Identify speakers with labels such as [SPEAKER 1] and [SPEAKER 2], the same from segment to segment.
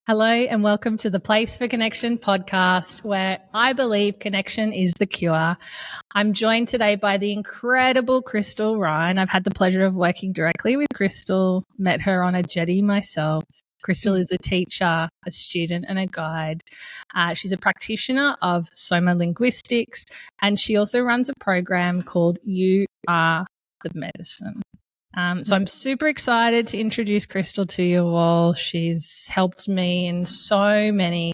[SPEAKER 1] Hello and welcome to the Place for Connection podcast, where I believe connection is the cure. I'm joined today by the incredible Krystal Ryan. I've had the pleasure of working directly with Krystal, met her on a jetty myself. Krystal is a teacher, a student and a guide. She's a practitioner of somalinguistics, and she also runs a program called You Are the Medicine. So I'm super excited to introduce Krystal to you all. She's helped me in so many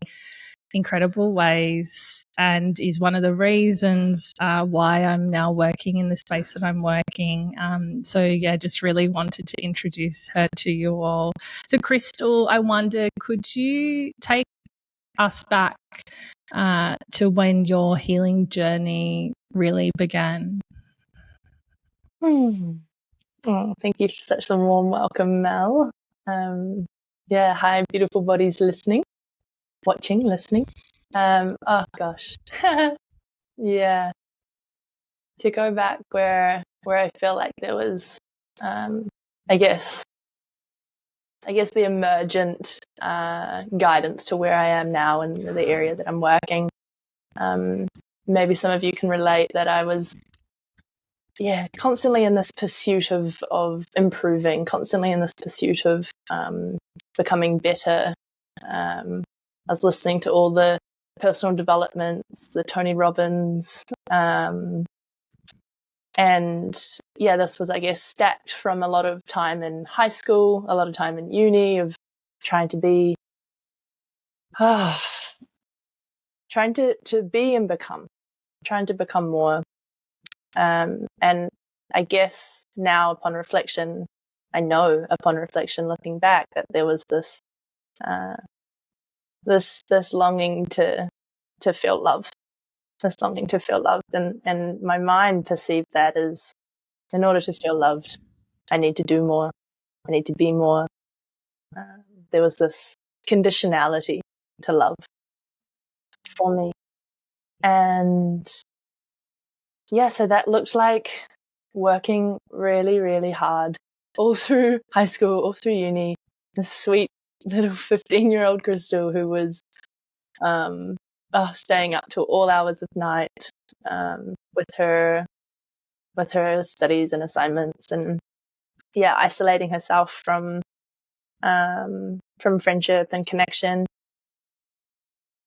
[SPEAKER 1] incredible ways and is one of the reasons why I'm now working in the space that I'm working. Just really wanted to introduce her to you all. So Krystal, I wonder, could you take us back to when your healing journey really began?
[SPEAKER 2] Oh, thank you for such a warm welcome, Mel. Hi, beautiful bodies listening. Oh gosh, yeah. To go back where I feel like there was, I guess the emergent guidance to where I am now in the area that I'm working. Maybe some of you can relate that I was constantly in this pursuit of improving, constantly in this pursuit of becoming better. I was listening to all the personal developments, the Tony Robbins, this was, I guess, stacked from a lot of time in high school, a lot of time in uni of trying to be, trying to be and become, trying to become more. And I guess now upon reflection, looking back, that there was this longing to feel love, and my mind perceived that as, in order to feel loved, I need to do more, I need to be more. There was this conditionality to love for me, and so that looked like working really, really hard all through high school, all through uni. This sweet little 15-year-old Krystal who was staying up till all hours of night with her studies and assignments, and isolating herself from friendship and connection.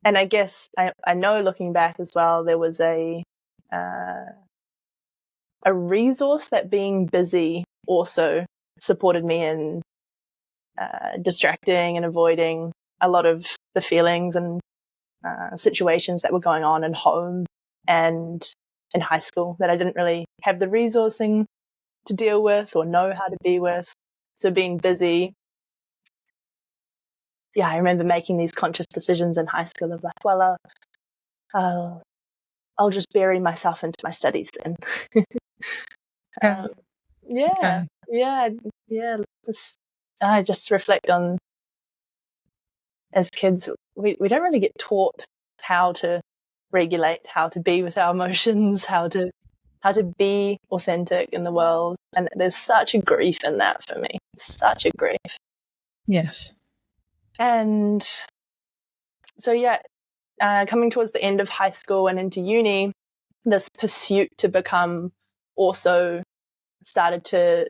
[SPEAKER 2] And I guess I know, looking back as well, there was a resource that being busy also supported me in distracting and avoiding a lot of the feelings and situations that were going on in home and in high school that I didn't really have the resourcing to deal with or know how to be with. So being busy, I remember making these conscious decisions in high school of like, well, I'll just bury myself into my studies then. I just reflect on, as kids, we don't really get taught how to regulate, how to be with our emotions, how to be authentic in the world. And there's such a grief in that for me. Such a grief.
[SPEAKER 1] Yes.
[SPEAKER 2] And so, coming towards the end of high school and into uni, this pursuit to become also started to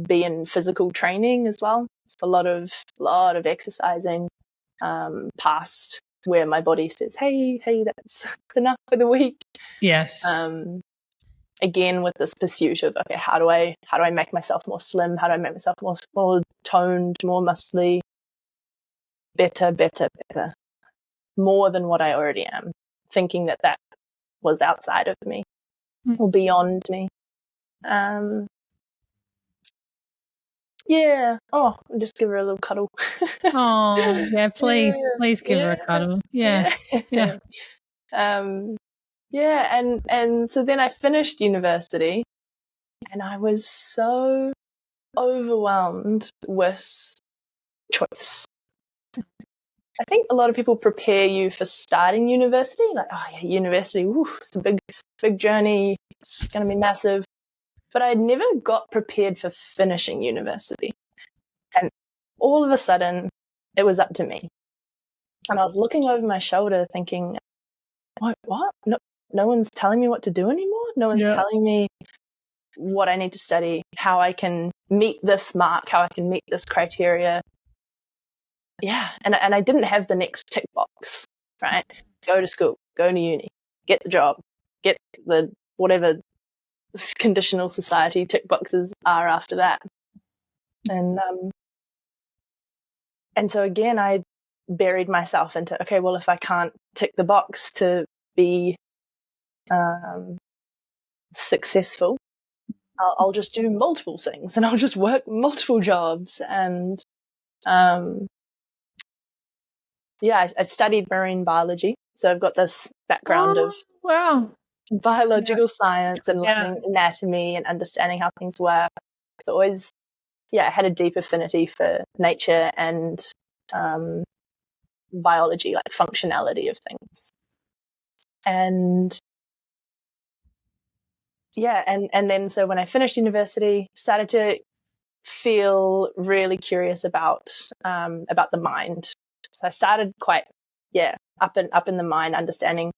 [SPEAKER 2] be in physical training as well. So a lot of exercising, past where my body says, hey, that's enough for the week.
[SPEAKER 1] Yes.
[SPEAKER 2] Again, with this pursuit of, okay, how do I make myself more slim? How do I make myself more toned, more muscly, better, more than what I already am, thinking that was outside of me or beyond me. I'll just give her a little cuddle.
[SPEAKER 1] Oh, yeah, please give her a cuddle. Yeah.
[SPEAKER 2] And so then I finished university, and I was so overwhelmed with choice. I think a lot of people prepare you for starting university, like, university, it's a big journey, it's going to be massive. But I never got prepared for finishing university. And all of a sudden, it was up to me. And I was looking over my shoulder thinking, what? No one's telling me what to do anymore. No one's telling me what I need to study, how I can meet this mark, how I can meet this criteria. Yeah. And I didn't have the next tick box, right? Go to school, go to uni, get the job, get the whatever conditional society tick boxes are after that. And so again, I buried myself into, okay, well, if I can't tick the box to be successful, I'll just do multiple things and I'll just work multiple jobs. And I studied marine biology. So I've got this background of biological science and learning anatomy and understanding how things work. So always, I had a deep affinity for nature and biology, like functionality of things. And and then so when I finished university, started to feel really curious about the mind. So I started quite up in the mind, understanding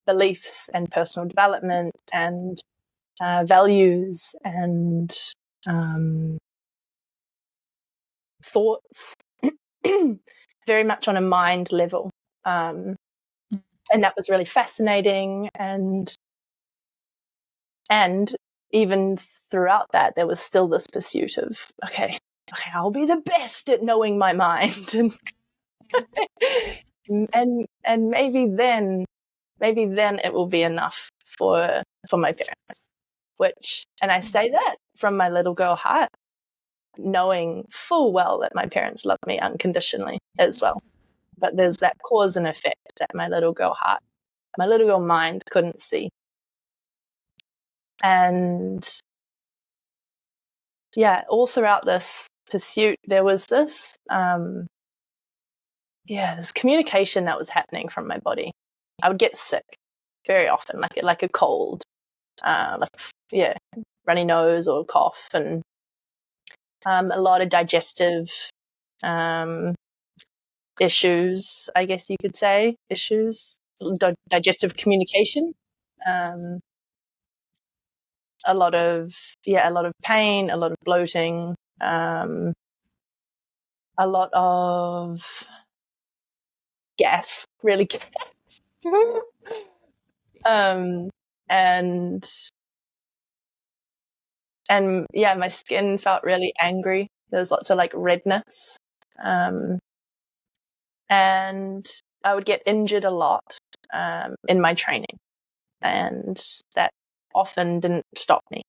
[SPEAKER 2] beliefs and personal development and values and thoughts, very much on a mind level, and that was really fascinating. And even throughout that, there was still this pursuit of, okay, I'll be the best at knowing my mind, and maybe then it will be enough for my parents. And I say that from my little girl heart, knowing full well that my parents love me unconditionally as well. But there's that cause and effect that my little girl heart, my little girl mind couldn't see. And all throughout this pursuit, there was this, this communication that was happening from my body. I would get sick very often, like a cold, runny nose or cough, and a lot of digestive issues, I guess you could say, digestive communication. A lot of pain, a lot of bloating, a lot of gas, really gas. And my skin felt really angry. There was lots of like redness. And I would get injured a lot in my training, and that often didn't stop me.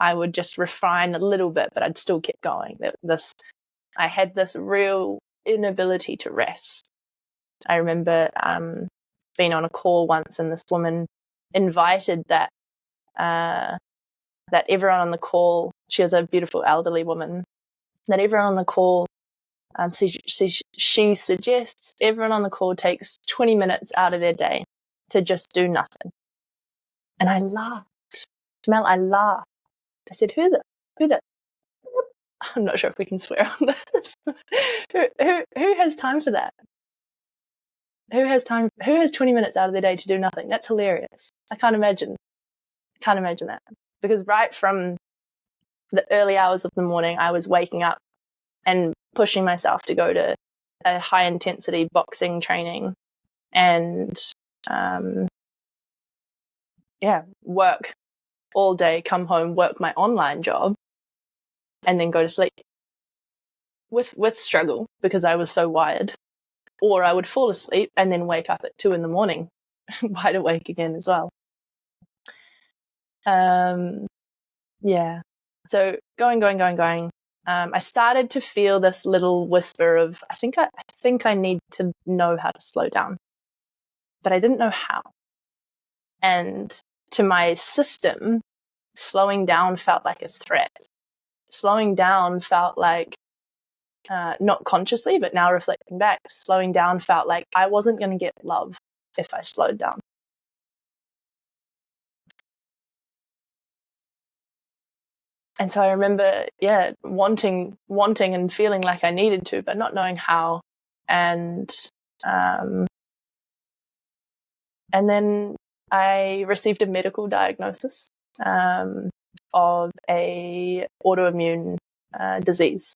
[SPEAKER 2] I would just refine a little bit, but I'd still keep going. I had this real inability to rest. I remember being on a call once, and this woman invited that everyone on the call, she was a beautiful elderly woman, that everyone on the call, she suggests everyone on the call takes 20 minutes out of their day to just do nothing. And I laughed. Mel, I laughed. I said, who the I'm not sure if we can swear on this. who has time for that? Who has 20 minutes out of their day to do nothing? That's hilarious. I can't imagine that. Because right from the early hours of the morning, I was waking up and pushing myself to go to a high intensity boxing training and work all day, come home, work my online job, and then go to sleep with struggle because I was so wired. Or I would fall asleep and then wake up at 2 a.m, wide awake again as well. So going. I started to feel this little whisper of, I think I need to know how to slow down, but I didn't know how. And to my system, slowing down felt like a threat. Slowing down felt like, not consciously, but now reflecting back, slowing down felt like I wasn't going to get love if I slowed down. And so I remember, wanting and feeling like I needed to, but not knowing how. And then I received a medical diagnosis of a autoimmune disease.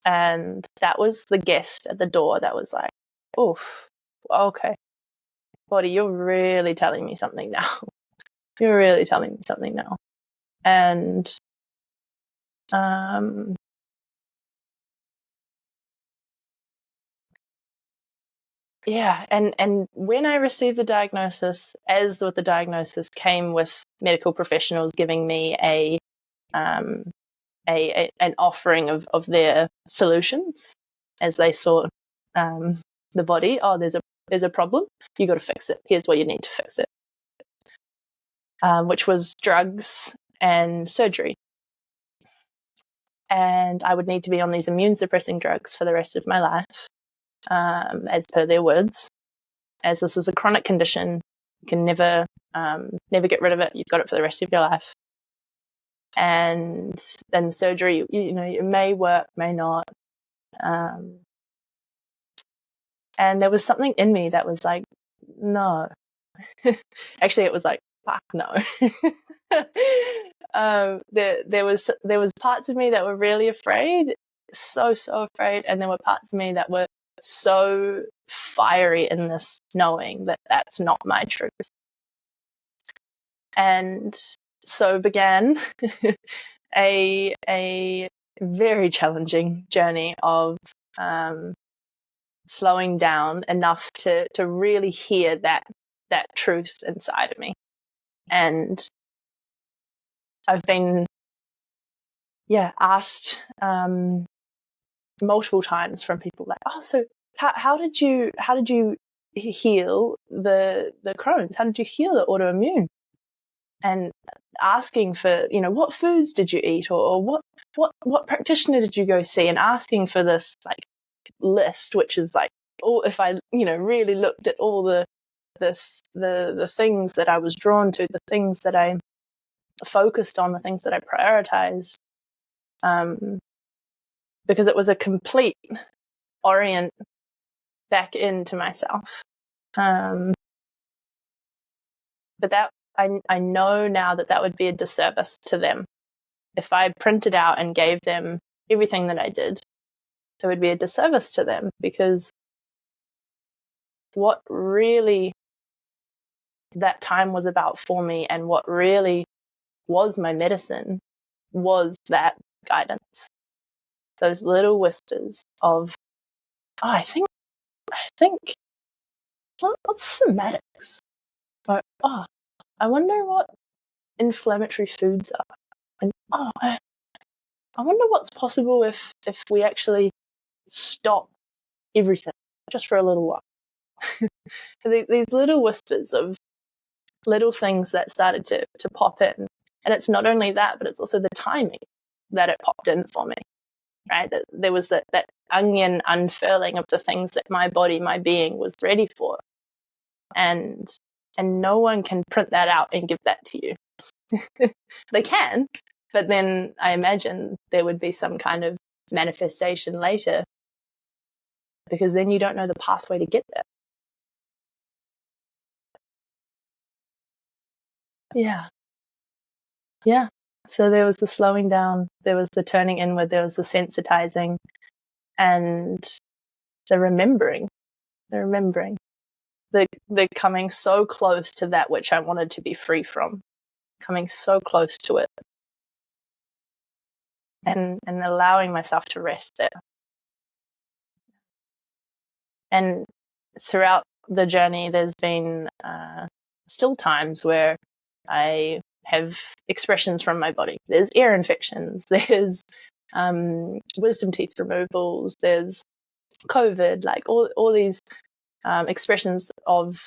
[SPEAKER 2] And that was the guest at the door that was like, oof, okay, body, you're really telling me something now. You're really telling me something now. And yeah, and when I received the diagnosis, as with the diagnosis came with medical professionals giving me an offering of their solutions as they saw the body. Oh, there's a problem. You got to fix it. Here's what you need to fix it, which was drugs and surgery. And I would need to be on these immune suppressing drugs for the rest of my life, as per their words. As this is a chronic condition, you can never get rid of it. You've got it for the rest of your life. And then surgery, it may work, may not. And there was something in me that was like, no. Actually, it was like, fuck no. There was parts of me that were really afraid, so afraid, and there were parts of me that were so fiery in this knowing that that's not my truth. And so began a very challenging journey of slowing down enough to really hear that truth inside of me. And I've been asked multiple times from people like, oh, so how did you heal the Crohn's? How did you heal the autoimmune? And asking for, what foods did you eat, or what practitioner did you go see, and asking for this like list, which is like, if I really looked at all the things that I was drawn to, the things that I focused on, the things that I prioritized, because it was a complete orient back into myself. But that I know now that would be a disservice to them. If I printed out and gave them everything that I did, it would be a disservice to them, because what really that time was about for me, and what really was my medicine, was that guidance. Those little whispers of, oh, I think, what's somatics? Or, oh, I wonder what inflammatory foods are. And, oh, I wonder what's possible if we actually stop everything just for a little while. These little whispers of little things that started to pop in. And it's not only that, but it's also the timing that it popped in for me, right? That there was that onion unfurling of the things that my body, my being was ready for. And no one can print that out and give that to you. They can, but then I imagine there would be some kind of manifestation later, because then you don't know the pathway to get there. Yeah. So there was the slowing down, there was the turning inward, there was the sensitizing, and the remembering, the coming so close to that which I wanted to be free from, coming so close to it, and allowing myself to rest there. And throughout the journey, there's been still times where I have expressions from my body. There's ear infections, there's wisdom teeth removals, there's COVID, like all these expressions of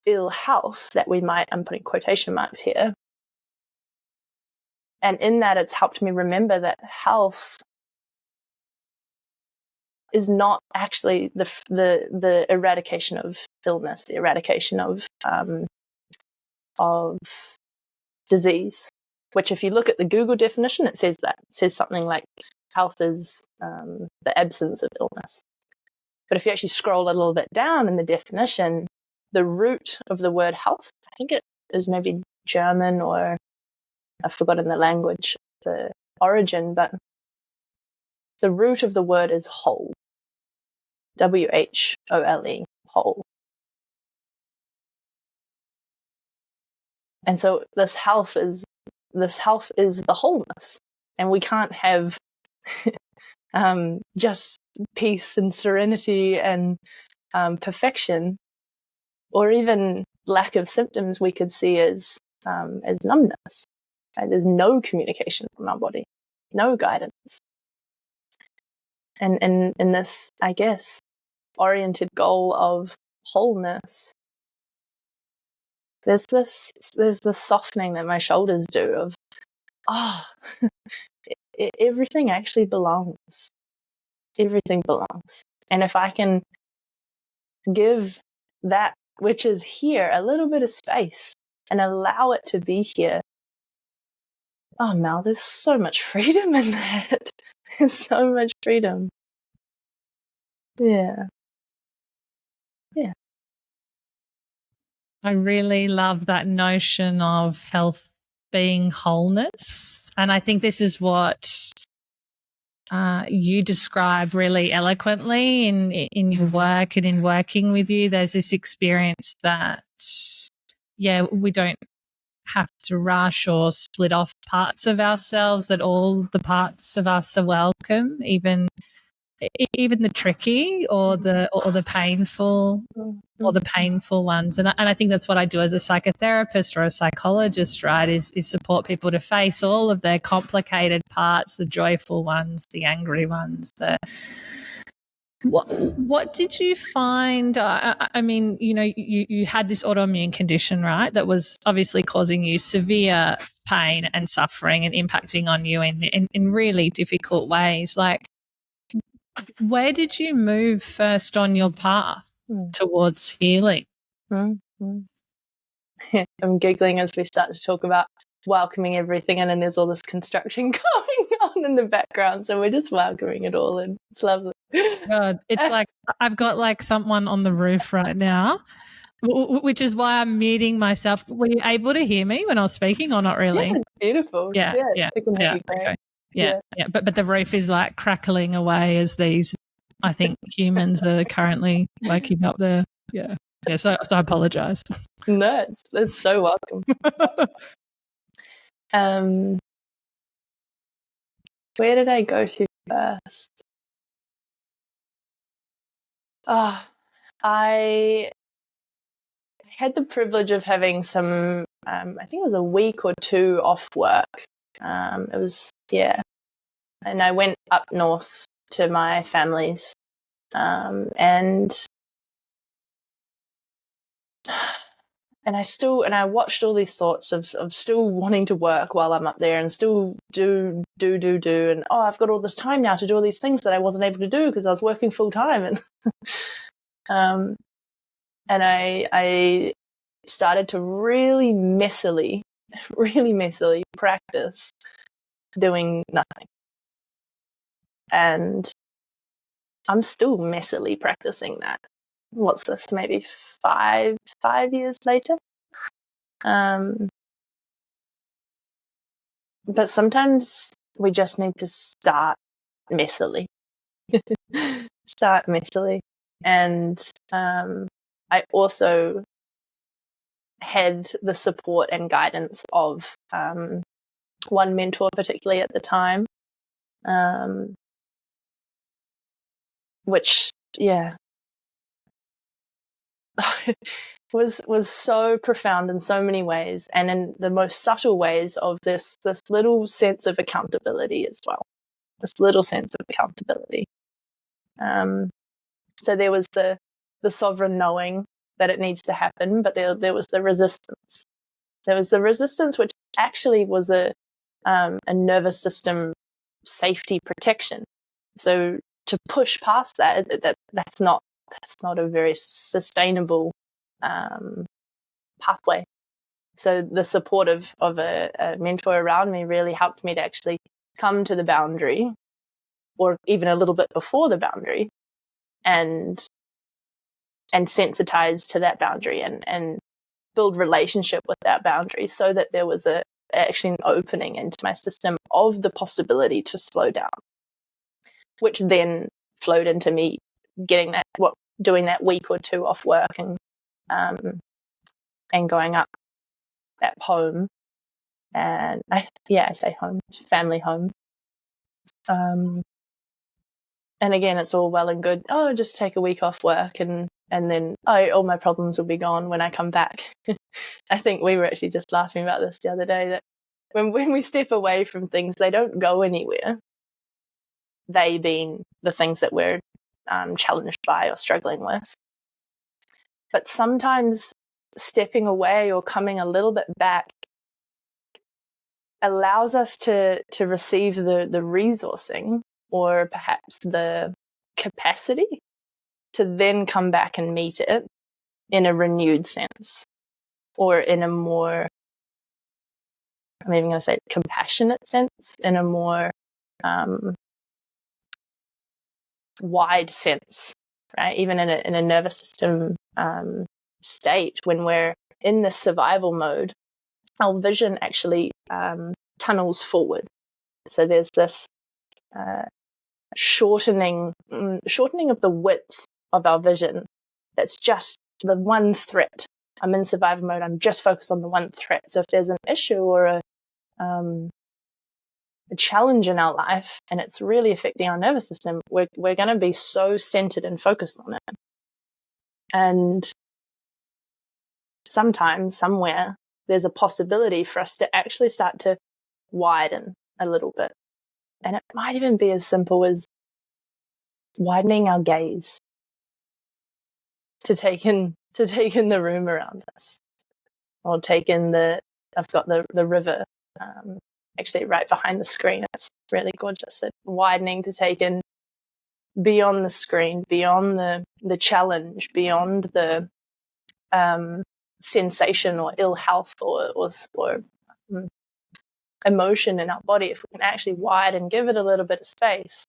[SPEAKER 2] ill health that we might, I'm putting quotation marks here. And in that, it's helped me remember that health is not actually the eradication of illness, the eradication of disease, which if you look at the Google definition, it says something like health is the absence of illness. But if you actually scroll a little bit down in the definition, the root of the word health, I think it is maybe German, or I've forgotten the language, the origin, but the root of the word is whole. WHOLE, whole. And so this health is the wholeness. And we can't have just peace and serenity and perfection, or even lack of symptoms we could see as numbness. Right? There's no communication from our body, no guidance. And in this, I guess, oriented goal of wholeness, there's this softening that my shoulders do of, everything actually belongs. Everything belongs. And if I can give that which is here a little bit of space and allow it to be here, oh, Mel, there's so much freedom in that. There's so much freedom. Yeah. Yeah.
[SPEAKER 1] I really love that notion of health being wholeness. And I think this is what you describe really eloquently in your work and in working with you. There's this experience that, we don't have to rush or split off parts of ourselves, that all the parts of us are welcome, even the tricky or the painful or the painful ones. And I think that's what I do as a psychotherapist or a psychologist, right, is support people to face all of their complicated parts, the joyful ones, the angry ones. What did you find? I mean, you had this autoimmune condition, right, that was obviously causing you severe pain and suffering and impacting on you in really difficult ways. Like, where did you move first on your path towards healing?
[SPEAKER 2] I'm giggling as we start to talk about welcoming everything in, and there's all this construction going on in the background, so we're just welcoming it all in. It's lovely.
[SPEAKER 1] God, it's like I've got like someone on the roof right now, which is why I'm muting myself. Were you able to hear me when I was speaking, or not really?
[SPEAKER 2] Yeah, it's beautiful.
[SPEAKER 1] Yeah. Okay. Yeah. But the roof is like crackling away as these, I think, humans are currently waking up there. Yeah. Yeah. So I apologize.
[SPEAKER 2] No, it's so welcome. Where did I go to first? I had the privilege of having some, I think it was a week or two off work. It was, and I went up north to my family's, and I watched all these thoughts of still wanting to work while I'm up there, and still do, and I've got all this time now to do all these things that I wasn't able to do because I was working full time, and and I started to really messily practice doing nothing, and I'm still messily practicing that. What's this? Maybe five years later. But sometimes we just need to start messily. And I also had the support and guidance of one mentor, particularly at the time, which, was so profound in so many ways, and in the most subtle ways of this little sense of accountability as well. This little sense of accountability. So there was the sovereign knowing that it needs to happen, but there was the resistance. There was the resistance, which actually was a nervous system safety protection. So to push past that's not a very sustainable pathway. So the support of a mentor around me really helped me to actually come to the boundary or even a little bit before the boundary, and sensitize to that boundary and build relationship with that boundary, so that there was actually an opening into my system of the possibility to slow down, which then flowed into me getting doing that week or two off work and going up at home, and I say home, family home. And again, it's all well and good. Oh, just take a week off work and then all my problems will be gone when I come back. I think we were actually just laughing about this the other day, that when we step away from things, they don't go anywhere. They being the things that we're challenged by or struggling with. But sometimes stepping away or coming a little bit back allows us to receive the resourcing, or perhaps the capacity to then come back and meet it in a renewed sense, or in a more, I'm even going to say compassionate sense, in a more wide sense, right? Even in a nervous system state, when we're in the survival mode, our vision actually tunnels forward. So there's this shortening of the width of our vision. That's just the one threat. I'm in survival mode. I'm just focused on the one threat. So if there's an issue or a challenge in our life and it's really affecting our nervous system, we're going to be so centered and focused on it. And sometimes, somewhere, there's a possibility for us to actually start to widen a little bit. And it might even be as simple as widening our gaze to take in the room around us, or take in I've got the river actually right behind the screen. It's really gorgeous. It's widening to take in beyond the screen, beyond the challenge, beyond the sensation or ill health or emotion in our body. If we can actually widen, give it a little bit of space,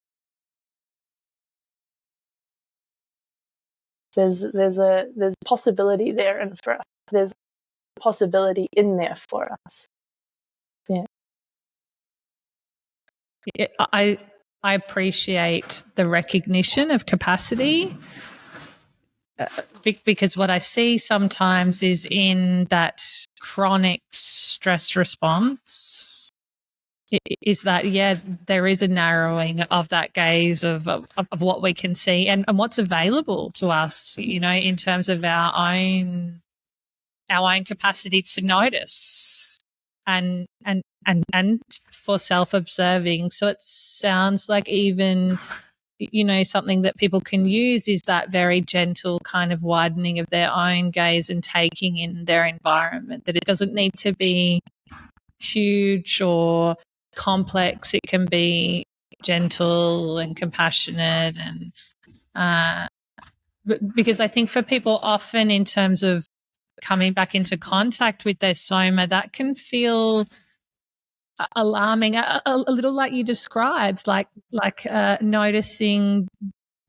[SPEAKER 2] there's possibility there, and for us, there's possibility in there for us.
[SPEAKER 1] Yeah, I appreciate the recognition of capacity, because what I see sometimes is in that chronic stress response is that, there is a narrowing of that gaze of what we can see and what's available to us, in terms of our own capacity to notice and for self-observing. So it sounds like even, something that people can use is that very gentle kind of widening of their own gaze and taking in their environment, that it doesn't need to be huge or complex. It can be gentle and compassionate, and because I think for people, often in terms of coming back into contact with their soma, that can feel alarming, a little like you described, like noticing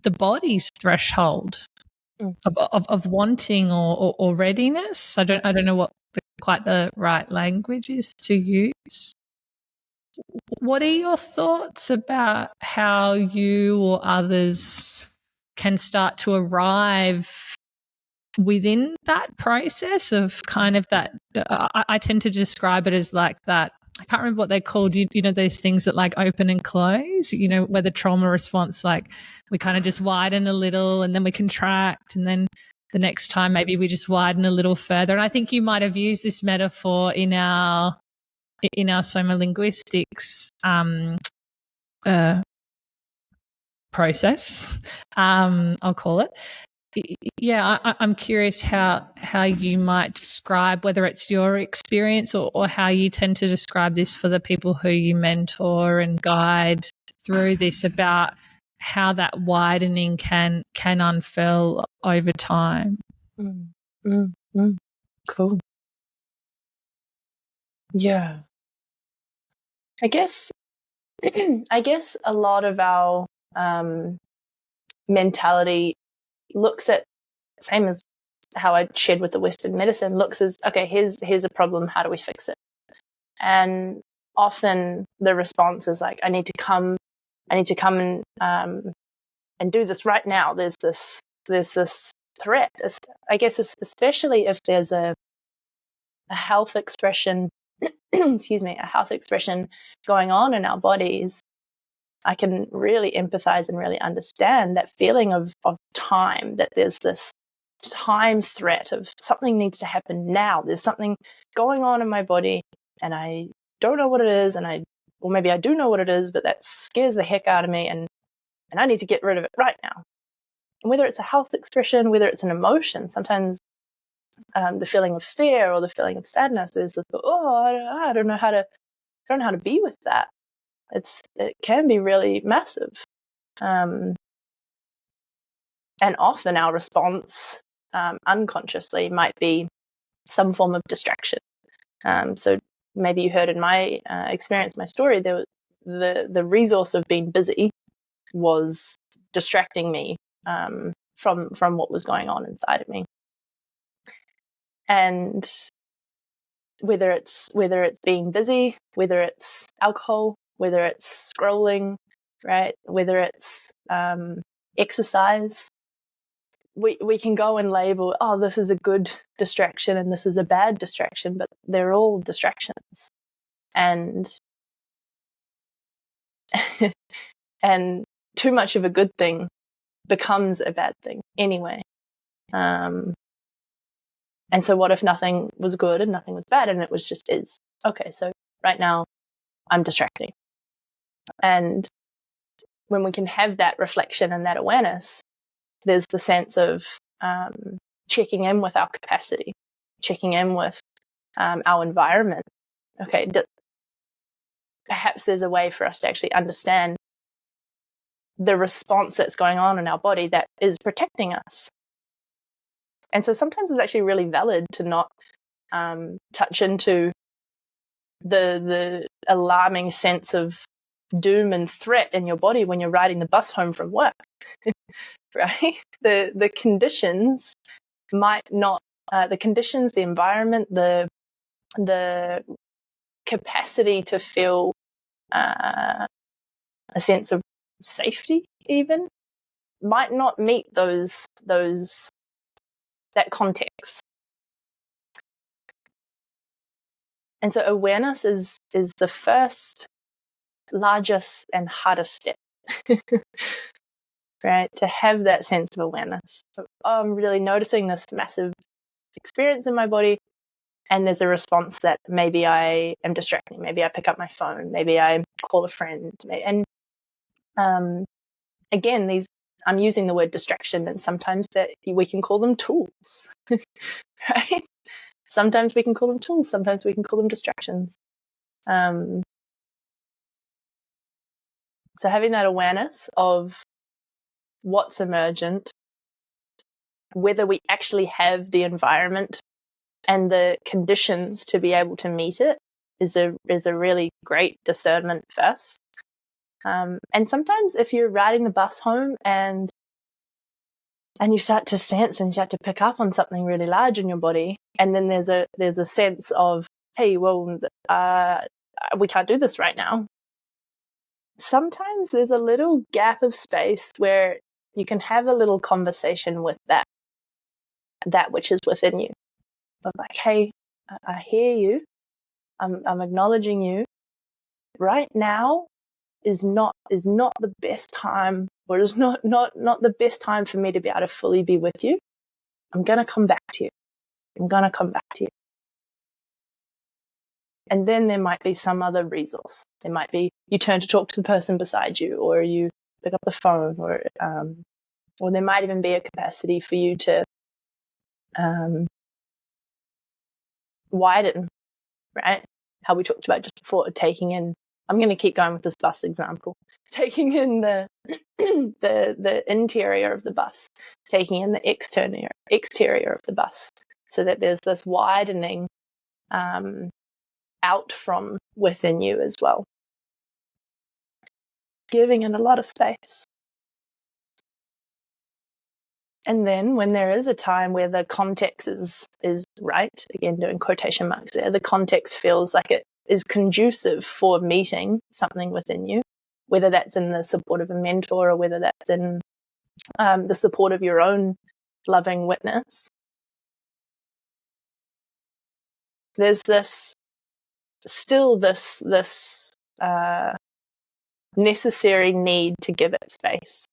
[SPEAKER 1] the body's threshold of wanting or readiness. I don't know what quite the right language is to use. What are your thoughts about how you or others can start to arrive within that process of kind of that? I tend to describe it as like that. I can't remember what they're called. Those things that like open and close, where the trauma response, like we kind of just widen a little and then we contract, and then the next time maybe we just widen a little further. And I think you might have used this metaphor in our soma linguistics process, I'll call it. Yeah, I'm curious how you might describe, whether it's your experience or how you tend to describe this for the people who you mentor and guide through this, about how that widening can unfurl over time.
[SPEAKER 2] Cool. Yeah. I guess a lot of our mentality looks at, same as how I shared with the Western medicine, looks as, okay, here's a problem, how do we fix it? And often the response is like, I need to come and do this right now. There's this threat. I guess especially if there's a health expression, excuse me, a health expression going on in our bodies, I can really empathize and really understand that feeling of time, that there's this time threat of something needs to happen now. There's something going on in my body and I don't know what it is, or maybe I do know what it is, but that scares the heck out of me and I need to get rid of it right now. And whether it's a health expression, whether it's an emotion, sometimes the feeling of fear or the feeling of sadness is the I don't know how to be with that. It can be really massive, and often our response unconsciously might be some form of distraction. So maybe you heard in my experience, my story, the resource of being busy was distracting me from what was going on inside of me. And whether it's being busy, whether it's alcohol, whether it's scrolling, right, whether it's exercise, we can go and label, oh, this is a good distraction and this is a bad distraction, but they're all distractions. And and too much of a good thing becomes a bad thing anyway. And so what if nothing was good and nothing was bad and it was just is? Okay, so right now I'm distracting. And when we can have that reflection and that awareness, there's the sense of checking in with our capacity, checking in with our environment. Okay, perhaps there's a way for us to actually understand the response that's going on in our body that is protecting us. And so sometimes it's actually really valid to not touch into the alarming sense of doom and threat in your body when you're riding the bus home from work, right? The conditions might not, the conditions, the environment, the capacity to feel a sense of safety even might not meet that context. And so awareness is the first, largest and hardest step, right? To have that sense of awareness. So, I'm really noticing this massive experience in my body, and there's a response that maybe I am distracting. Maybe I pick up my phone. Maybe I call a friend. And again, I'm using the word distraction, and sometimes that we can call them tools, right? Sometimes we can call them tools. Sometimes we can call them distractions. So having that awareness of what's emergent, whether we actually have the environment and the conditions to be able to meet it is a really great discernment first. And sometimes if you're riding the bus home and you start to sense and you start to pick up on something really large in your body, and then there's a sense of, hey, well, we can't do this right now. Sometimes there's a little gap of space where you can have a little conversation with that which is within you. Of like, hey, I hear you. I'm acknowledging you. Right now is not the best time, or is not the best time for me to be able to fully be with you. I'm gonna come back to you. And then there might be some other resource. There might be you turn to talk to the person beside you, or you pick up the phone, or there might even be a capacity for you to widen, right? How we talked about just before, taking in. I'm going to keep going with this bus example. Taking in the the interior of the bus, taking in the exterior of the bus, so that there's this widening out from within you as well. Giving it a lot of space. And then when there is a time where the context is right, again doing quotation marks there, the context feels like it is conducive for meeting something within you, whether that's in the support of a mentor or whether that's in the support of your own loving witness. There's this necessary need to give it space.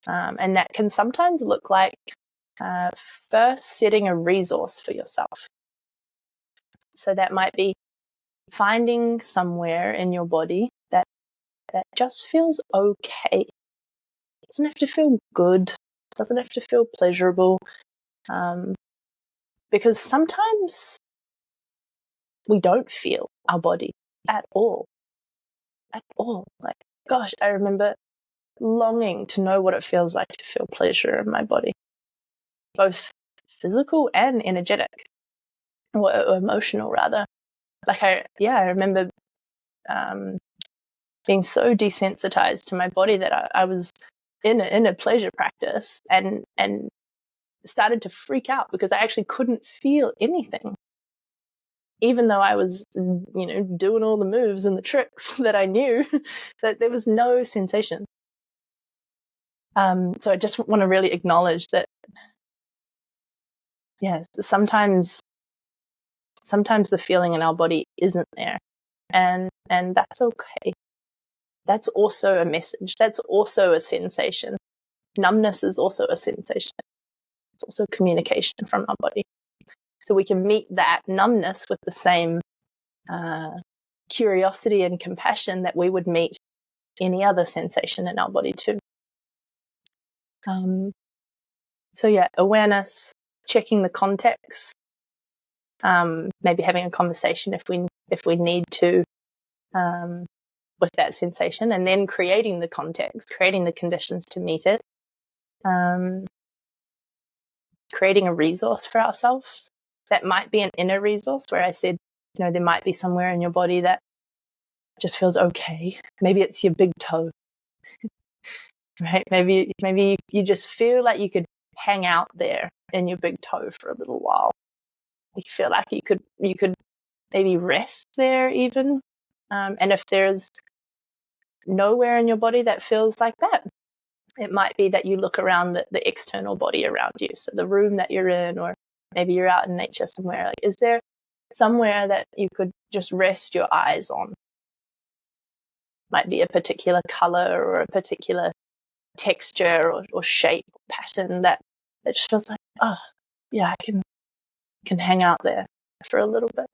[SPEAKER 2] And that can sometimes look like first setting a resource for yourself. So that might be finding somewhere in your body that just feels okay. It doesn't have to feel good. It doesn't have to feel pleasurable. Because sometimes we don't feel our body at all. At all. Like, gosh, I remember longing to know what it feels like to feel pleasure in my body, both physical and energetic, or emotional rather. Like I remember being so desensitized to my body that I was in a pleasure practice and started to freak out because I actually couldn't feel anything, even though I was, doing all the moves and the tricks that I knew. That there was no sensation. So I just want to really acknowledge that, yes, sometimes the feeling in our body isn't there, and that's okay. That's also a message. That's also a sensation. Numbness is also a sensation. It's also communication from our body. So we can meet that numbness with the same curiosity and compassion that we would meet any other sensation in our body too. So yeah, awareness, checking the context, maybe having a conversation if we need to with that sensation, and then creating the context, creating the conditions to meet it, creating a resource for ourselves. That might be an inner resource where I said, there might be somewhere in your body that just feels okay. Maybe it's your big toe, right? Maybe you just feel like you could hang out there in your big toe for a little while. You feel like you could maybe rest there even. And if there's nowhere in your body that feels like that, it might be that you look around the external body around you. So the room that you're in, or maybe you're out in nature somewhere. Like, is there somewhere that you could just rest your eyes on? Might be a particular color or a particular texture or shape or pattern that just feels like, oh, yeah, I can hang out there for a little bit.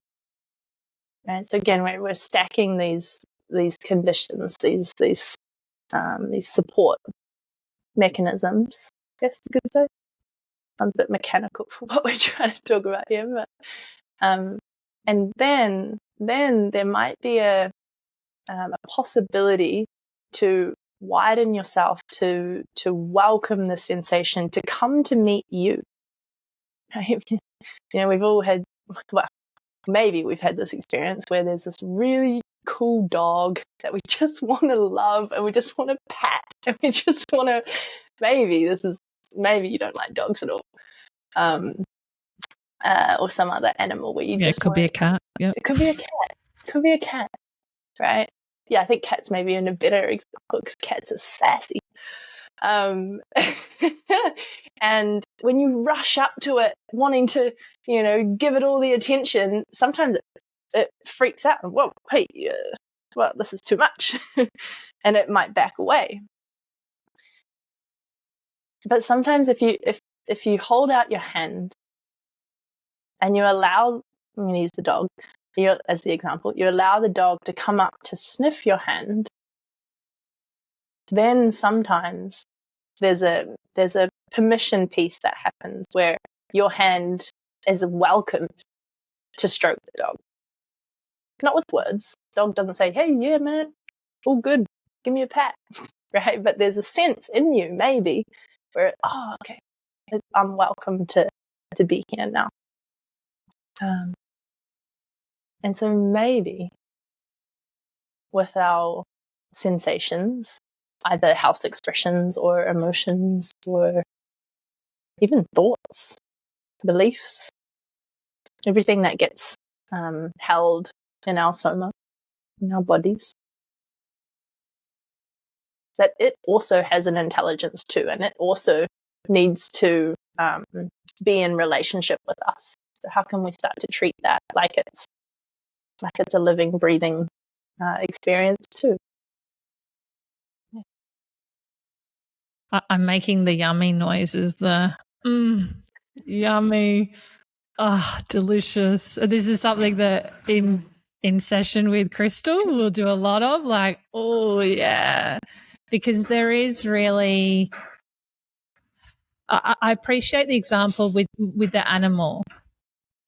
[SPEAKER 2] Right. So again, we're stacking these conditions, these support mechanisms. Yes, good to say. Sounds a bit mechanical for what we're trying to talk about here, but and then there might be a possibility to widen yourself to welcome the sensation to come to meet you. Right? We've all had, well, maybe we've had this experience where there's this really cool dog that we just want to love and we just want to pat and we just want to, maybe you don't like dogs at all, or some other animal where you just
[SPEAKER 1] it could be a cat. Yeah,
[SPEAKER 2] it could be a cat, right? Yeah, I think cats maybe in a better example because cats are sassy. And when you rush up to it wanting to, give it all the attention, sometimes it freaks out. Whoa, hey, well, this is too much. And it might back away. But sometimes if you hold out your hand and you allow, I'm going to use the dog as the example, you allow the dog to come up to sniff your hand, then sometimes there's a permission piece that happens where your hand is welcomed to stroke the dog. Not with words. The dog doesn't say, hey, yeah, man, all good, give me a pat, right? But there's a sense in you, maybe, where, oh, okay, I'm welcome to be here now. And so maybe with our sensations, either health expressions or emotions or even thoughts, beliefs, everything that gets held in our soma, in our bodies, that it also has an intelligence too, and it also needs to be in relationship with us. So how can we start to treat that like it's a living, breathing experience too? Yeah.
[SPEAKER 1] I'm making the yummy noises, the yummy, delicious. This is something that in session with Krystal we'll do a lot of, like, oh yeah, because there is really, I appreciate the example with the animal,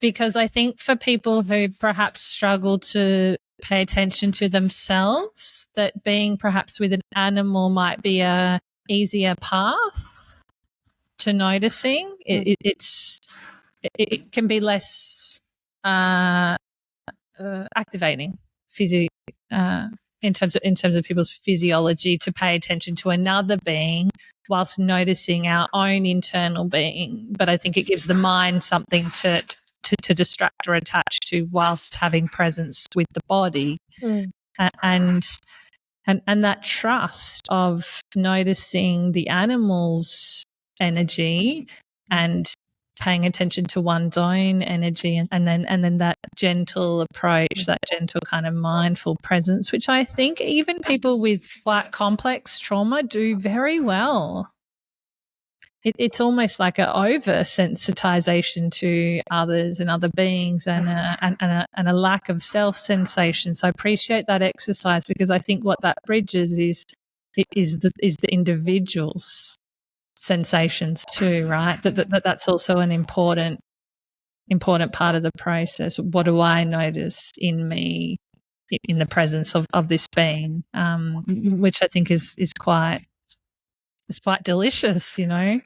[SPEAKER 1] because I think for people who perhaps struggle to pay attention to themselves, that being perhaps with an animal might be a easier path to noticing. It can be less activating in terms of people's physiology, to pay attention to another being whilst noticing our own internal being. But I think it gives the mind something to distract or attach to whilst having presence with the body. And that trust of noticing the animal's energy and paying attention to one's own energy, and then that gentle approach, that gentle kind of mindful presence, which I think even people with quite complex trauma do very well. It's almost like an oversensitization to others and other beings, and a lack of self sensation. So I appreciate that exercise, because I think what that bridges is the individual's sensations too, right? That's also an important part of the process. What do I notice in me in the presence of this being, which I think is quite delicious, Yeah.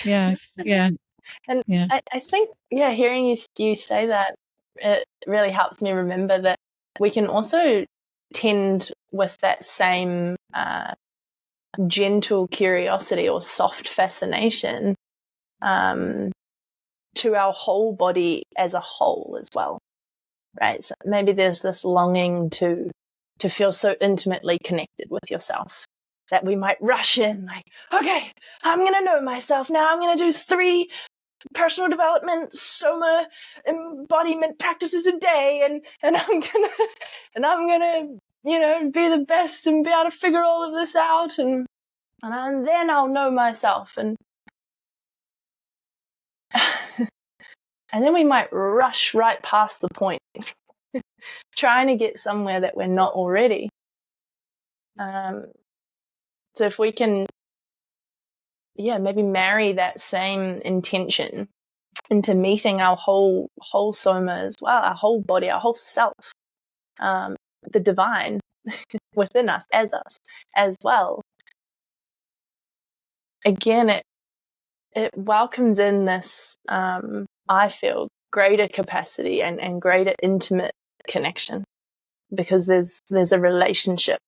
[SPEAKER 2] And I think, hearing you say that, it really helps me remember that we can also tend with that same gentle curiosity or soft fascination to our whole body as a whole as well, right? So maybe there's this longing to feel so intimately connected with yourself that we might rush in like, okay, I'm going to know myself now. I'm going to do 3 personal development soma embodiment practices a day, and I'm gonna be the best and be able to figure all of this out, and then I'll know myself, and and then we might rush right past the point trying to get somewhere that we're not already. So if we can maybe marry that same intention into meeting our whole soma as well, our whole body, our whole self, the divine within us as well. Again, it welcomes in this, I feel, greater capacity and greater intimate connection, because there's a relationship.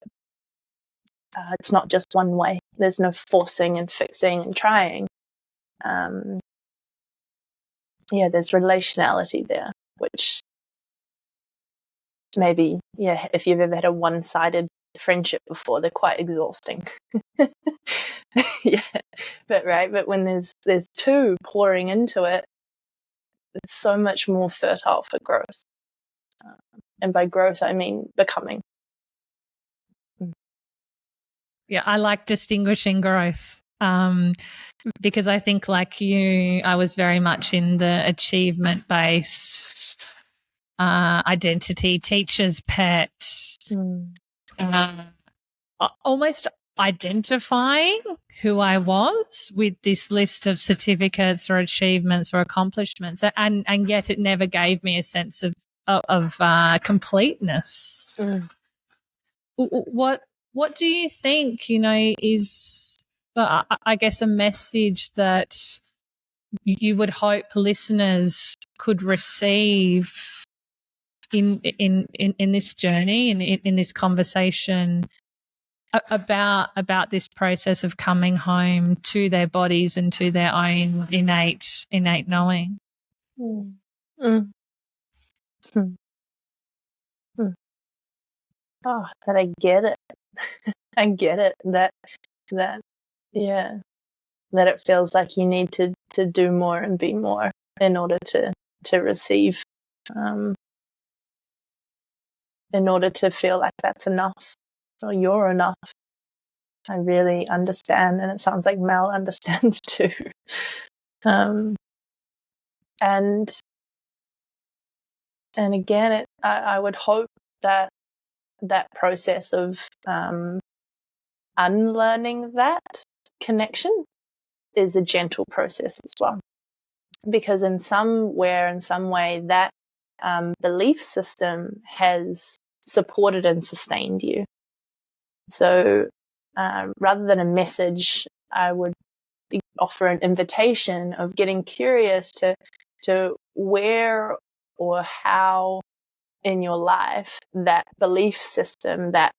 [SPEAKER 2] It's not just one way. There's no forcing and fixing and trying. There's relationality there, which maybe, if you've ever had a one-sided friendship before, they're quite exhausting. But when there's 2 pouring into it, it's so much more fertile for growth. And by growth, I mean becoming.
[SPEAKER 1] Yeah, I like distinguishing growth, because I think, like you, I was very much in the achievement-based identity, teacher's pet, almost identifying who I was with this list of certificates or achievements or accomplishments, and yet it never gave me a sense of completeness. What do you think, is, I guess, a message that you would hope listeners could receive in this journey, in this conversation about this process of coming home to their bodies and to their own innate knowing.
[SPEAKER 2] Mm. Mm. Mm. Mm. Oh, that I get it. I get it. That yeah, that it feels like you need to do more and be more in order to receive, in order to feel like that's enough or you're enough. I really understand, and it sounds like Mel understands too. And again, I would hope that process of unlearning that connection is a gentle process as well, because in some way that belief system has supported and sustained you. So rather than a message, I would offer an invitation of getting curious to where or how in your life that belief system, that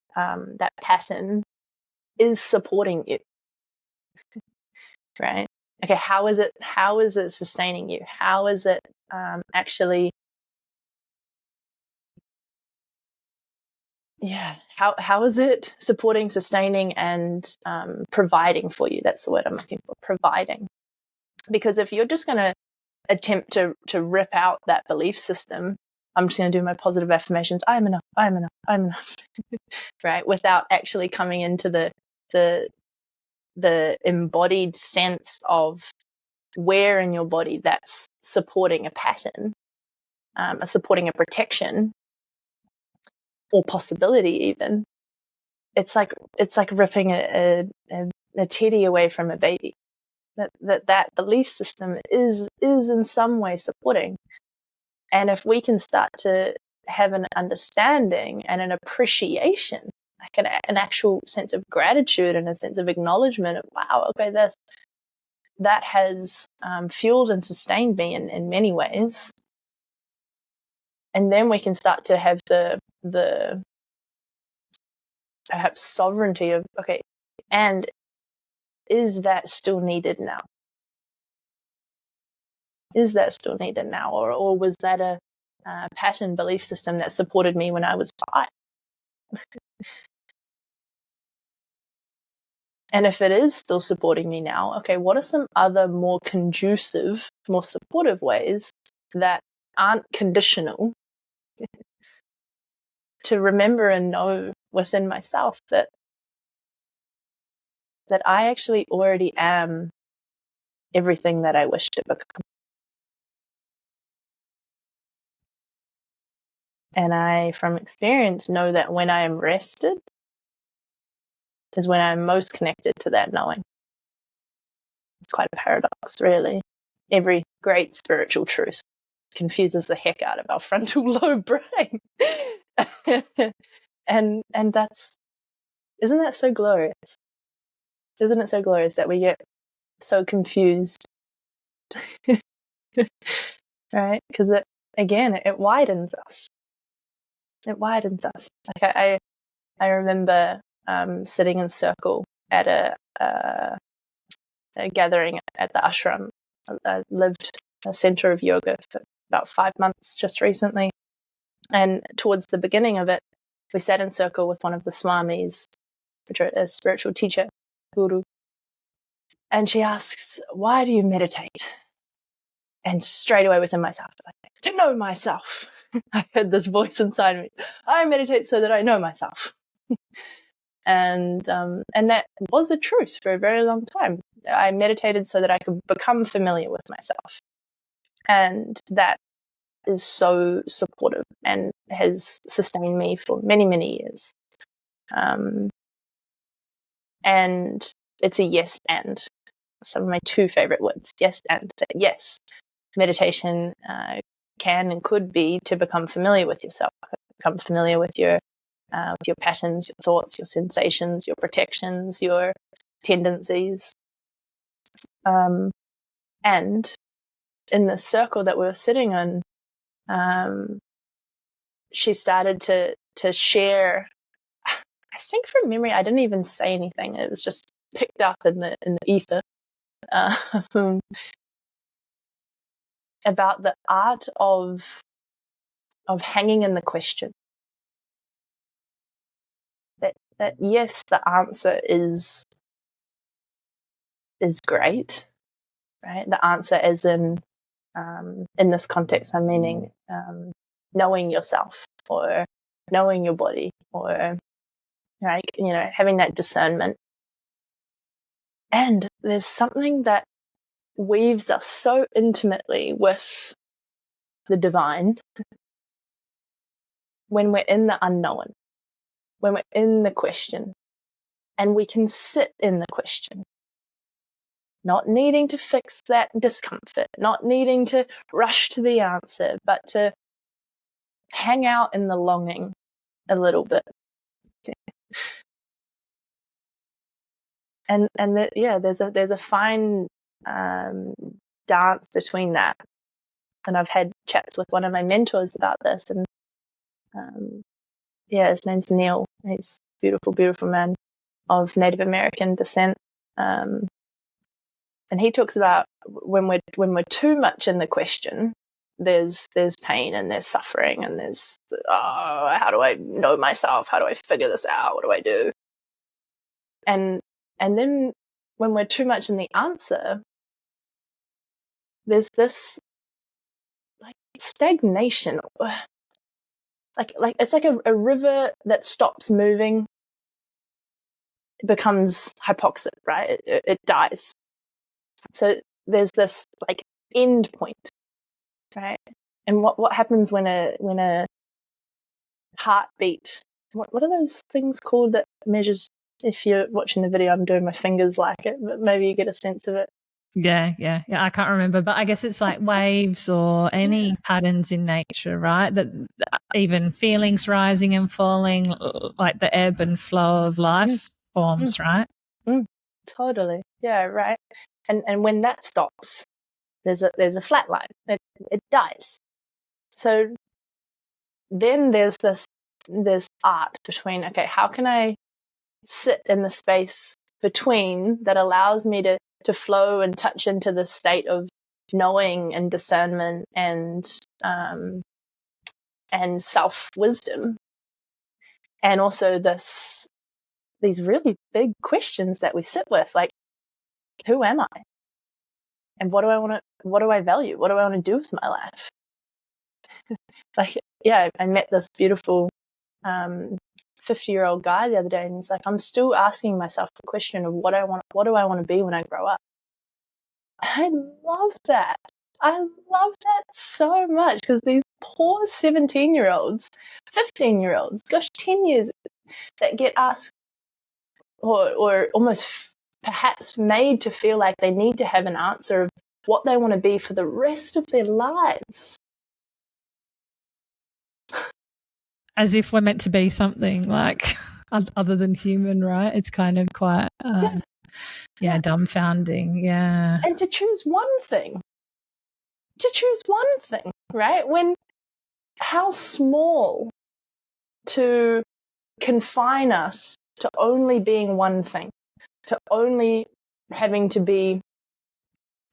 [SPEAKER 2] pattern is supporting you, right? Okay, how is it sustaining you? How is it actually, how is it supporting, sustaining, and providing for you? That's the word I'm looking for, providing. Because if you're just going to attempt to rip out that belief system, I'm just going to do my positive affirmations, I'm enough, I'm enough, I'm enough, right? Without actually coming into the embodied sense of where in your body that's supporting a pattern, supporting a protection or possibility even. It's like ripping a teddy away from a baby. That belief system is in some way supporting. And if we can start to have an understanding and an appreciation, like an actual sense of gratitude and a sense of acknowledgement of, wow, okay, that has fueled and sustained me in many ways. And then we can start to have the perhaps sovereignty of, okay, and is that still needed now? Is that still needed now? Or was that a pattern belief system that supported me when I was 5? And if it is still supporting me now, okay, what are some other more conducive, more supportive ways that aren't conditional to remember and know within myself that I actually already am everything that I wish to become. And I, from experience, know that when I am rested is when I'm most connected to that knowing. It's quite a paradox, really. Every great spiritual truth confuses the heck out of our frontal lobe brain. and that's, isn't that so glorious? Isn't it so glorious that we get so confused? Right? Because it widens us. It widens us. Like I remember sitting in circle at a gathering at the ashram. I lived a center of yoga for about 5 months just recently. And towards the beginning of it, we sat in circle with one of the swamis, which are a spiritual teacher, guru. And she asks, why do you meditate? And straight away within myself, I was like, to know myself. I heard this voice inside me. I meditate so that I know myself. And that was a truth for a very long time. I meditated so that I could become familiar with myself. And that is so supportive and has sustained me for many, many years. And it's a yes and. Some of my 2 favorite words, yes and. Yes, meditation can and could be to become familiar with yourself, become familiar with your patterns, your thoughts, your sensations, your protections, your tendencies. And in the circle that we were sitting in, she started to share. I think from memory, I didn't even say anything. It was just picked up in the ether. About the art of hanging in the question. That yes, the answer is great, right? The answer as in this context, I'm meaning knowing yourself or knowing your body or having that discernment. And there's something that weaves us so intimately with the divine when we're in the unknown, when we're in the question, and we can sit in the question, not needing to fix that discomfort, not needing to rush to the answer, but to hang out in the longing a little bit. There's a fine dance between that. And I've had chats with one of my mentors about this, and his name's Neil. He's a beautiful, beautiful man of Native American descent. And he talks about when we're too much in the question, there's pain and there's suffering and there's how do I know myself? How do I figure this out? What do I do? And then when we're too much in the answer, there's this like stagnation. Like it's like a river that stops moving. It becomes hypoxic, right? It dies. So there's this like end point, right? And what happens when a heartbeat? What are those things called that measures? If you're watching the video, I'm doing my fingers like it, but maybe you get a sense of it.
[SPEAKER 1] Yeah. I can't remember, but I guess it's like waves or any patterns in nature, right? That even feelings rising and falling, like the ebb and flow of life forms, right?
[SPEAKER 2] Totally. Yeah, right. And when that stops, there's a flat line. It dies. So then there's art between, okay, how can I sit in the space between that allows me to flow and touch into the state of knowing and discernment and self-wisdom, and also these really big questions that we sit with, like, who am I? And what do I value? What do I want to do with my life? I met this beautiful 50-year-old guy the other day, and he's like, I'm still asking myself the question of what do I want to be when I grow up? I love that. I love that so much, because these poor 17-year-olds, 15-year-olds, gosh, 10 years, that get asked or almost perhaps made to feel like they need to have an answer of what they want to be for the rest of their lives.
[SPEAKER 1] As if we're meant to be something like other than human, right? It's kind of quite dumbfounding. Yeah.
[SPEAKER 2] And to choose one thing, right? When how small to confine us to only being one thing, to only having to be,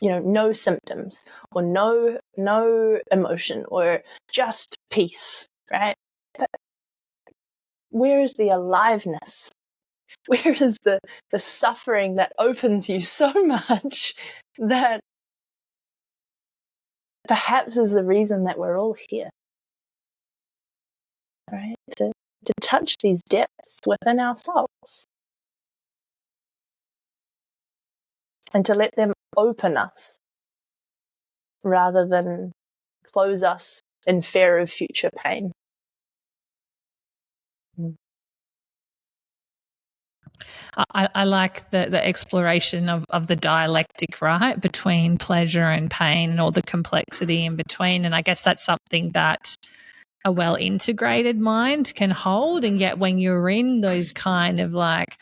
[SPEAKER 2] no symptoms or no emotion or just peace, right? But where is the aliveness? Where is the suffering that opens you so much that perhaps is the reason that we're all here, right? To touch these depths within ourselves and to let them open us rather than close us in fear of future pain.
[SPEAKER 1] I like the exploration of the dialectic, right, between pleasure and pain and all the complexity in between. And I guess that's something that a well integrated mind can hold. And yet when you're in those kind of like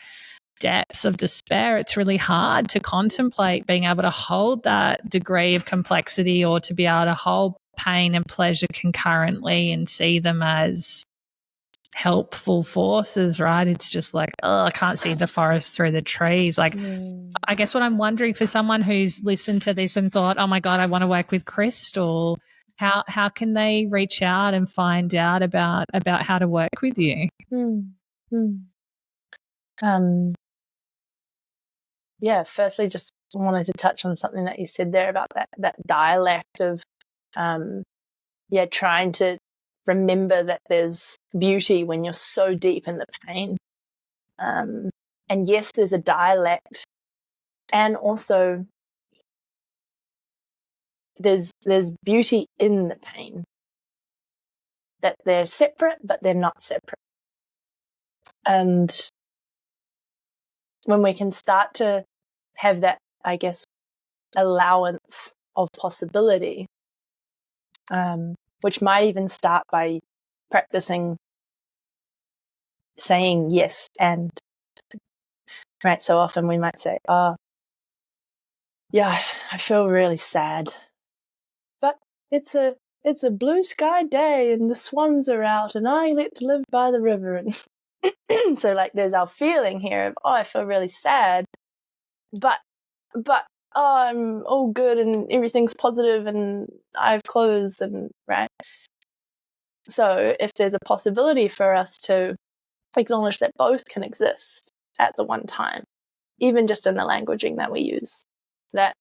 [SPEAKER 1] depths of despair, it's really hard to contemplate being able to hold that degree of complexity, or to be able to hold pain and pleasure concurrently and see them as helpful forces, right? It's just like, oh, I can't see the forest through the trees. Like, I guess what I'm wondering for someone who's listened to this and thought, oh my God, I want to work with Krystal, how can they reach out and find out about how to work with you?
[SPEAKER 2] Yeah, firstly, just wanted to touch on something that you said there about that dialect of, trying to remember that there's beauty when you're so deep in the pain. And yes, there's a dialect, and also there's beauty in the pain. That they're separate, but they're not separate. And when we can start to have that, I guess, allowance of possibility, which might even start by practicing saying yes and, right? So often we might say, oh, yeah, I feel really sad, but it's a blue sky day and the swans are out and I get to live by the river. And so like there's our feeling here of, oh, I feel really sad, but oh, I'm all good and everything's positive and I have clothes, and right. So if there's a possibility for us to acknowledge that both can exist at the one time, even just in the languaging that we use, that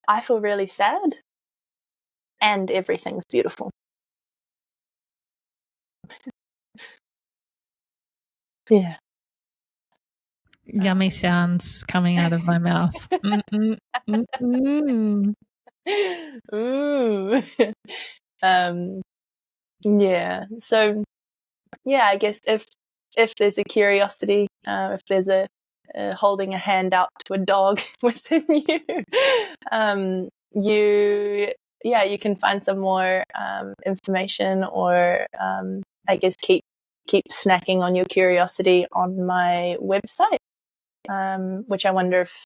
[SPEAKER 2] I feel really sad and everything's beautiful. Yeah.
[SPEAKER 1] Yummy sounds coming out of my mouth.
[SPEAKER 2] Ooh. Yeah. So, yeah, I guess if there's a curiosity, if there's a holding a hand out to a dog within you, you can find some more information, or I guess keep snacking on your curiosity on my website, which I wonder if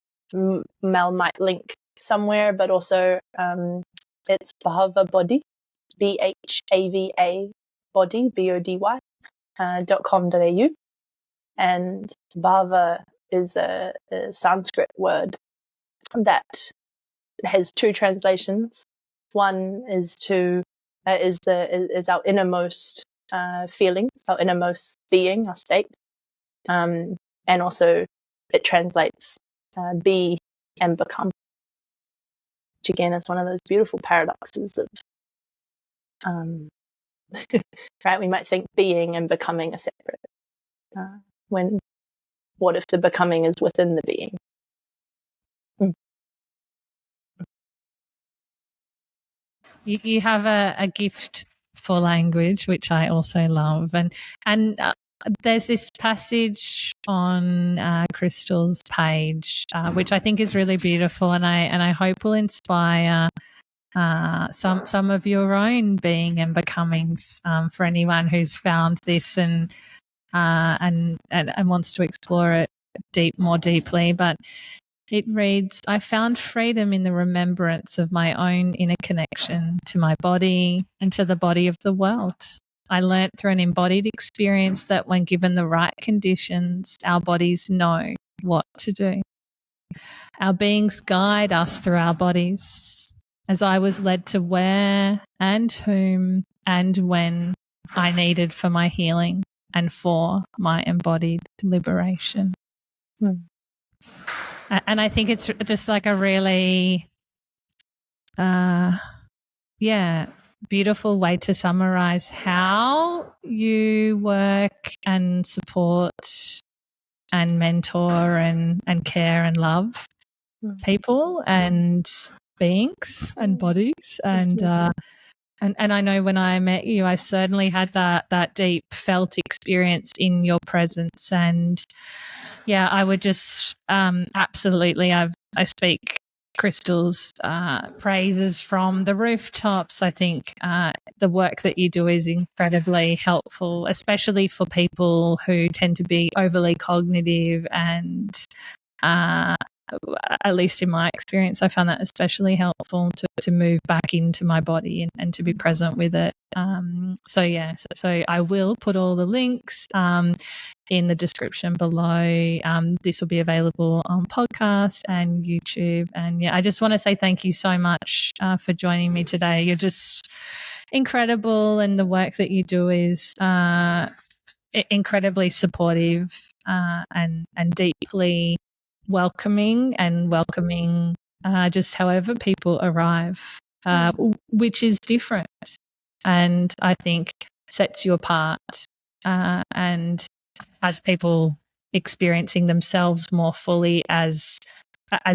[SPEAKER 2] Mel might link somewhere, but also it's Bhava Body, BHAVA Body, BODY, .com.au. And bhava is a Sanskrit word that has two translations. One is is our innermost feelings, our innermost being, our state, and also it translates be and become, which again is one of those beautiful paradoxes of right. We might think being and becoming are separate, when what if the becoming is within the being?
[SPEAKER 1] You have a gift for language, which I also love, and there's this passage on Krystal's page, which I think is really beautiful, and I hope will inspire some of your own being and becomings for anyone who's found this and wants to explore it more deeply. But it reads, I found freedom in the remembrance of my own inner connection to my body and to the body of the world. I learnt through an embodied experience that when given the right conditions, our bodies know what to do. Our beings guide us through our bodies, as I was led to where and whom and when I needed for my healing and for my embodied liberation. And I think it's just like a really, beautiful way to summarize how you work and support and mentor and care and love people and beings and bodies. And I know when I met you, I certainly had that deep felt experience in your presence. And yeah, I would just absolutely, I speak Krystal's praises from the rooftops. I think the work that you do is incredibly helpful, especially for people who tend to be overly cognitive and at least in my experience, I found that especially helpful to move back into my body and to be present with it. So I will put all the links in the description below. This will be available on podcast and YouTube. And I just want to say thank you so much for joining me today. You're just incredible, and the work that you do is incredibly supportive and deeply welcoming just however people arrive, which is different, and I think sets you apart, and as people experiencing themselves more fully as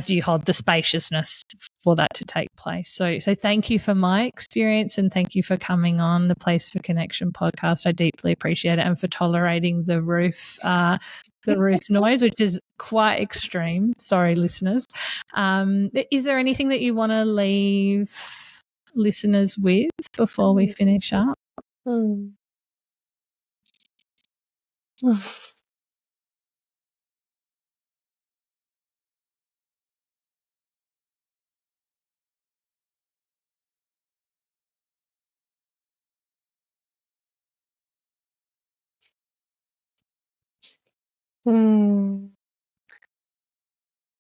[SPEAKER 1] you hold the spaciousness for that to take place. So thank you for my experience, and thank you for coming on the Place for Connection podcast. I deeply appreciate it, and for tolerating the roof noise, which is quite extreme. Sorry, listeners. Is there anything that you want to leave listeners with before we finish up?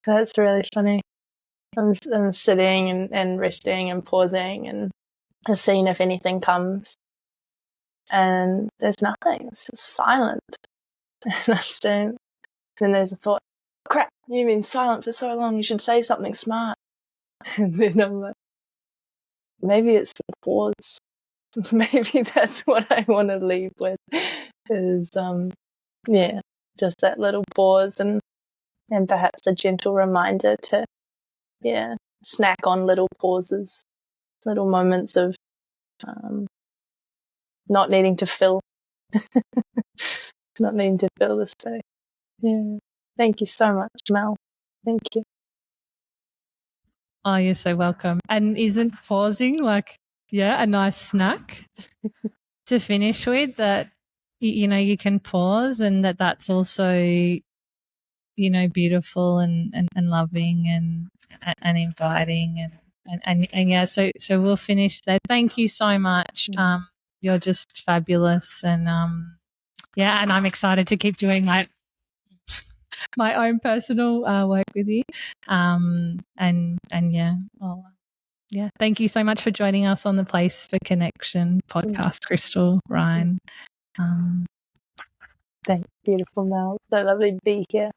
[SPEAKER 2] That's really funny. I'm sitting and resting and pausing and seeing if anything comes. And there's nothing. It's just silent. And I'm saying, then there's a thought, crap, you've been silent for so long, you should say something smart. And then I'm like, maybe it's the pause. Maybe that's what I want to leave with is, just that little pause and perhaps a gentle reminder to, snack on little pauses, little moments of not needing to fill the space. Yeah. Thank you so much, Mel. Thank you.
[SPEAKER 1] Oh, you're so welcome. And isn't pausing like, a nice snack to finish with, that, you can pause, and that's also, beautiful and loving and inviting and so we'll finish there. Thank you so much. You're just fabulous, and and I'm excited to keep doing my own personal work with you. Thank you so much for joining us on the Place for Connection podcast, Krystal Ryan.
[SPEAKER 2] Thanks, beautiful Mel. So lovely to be here.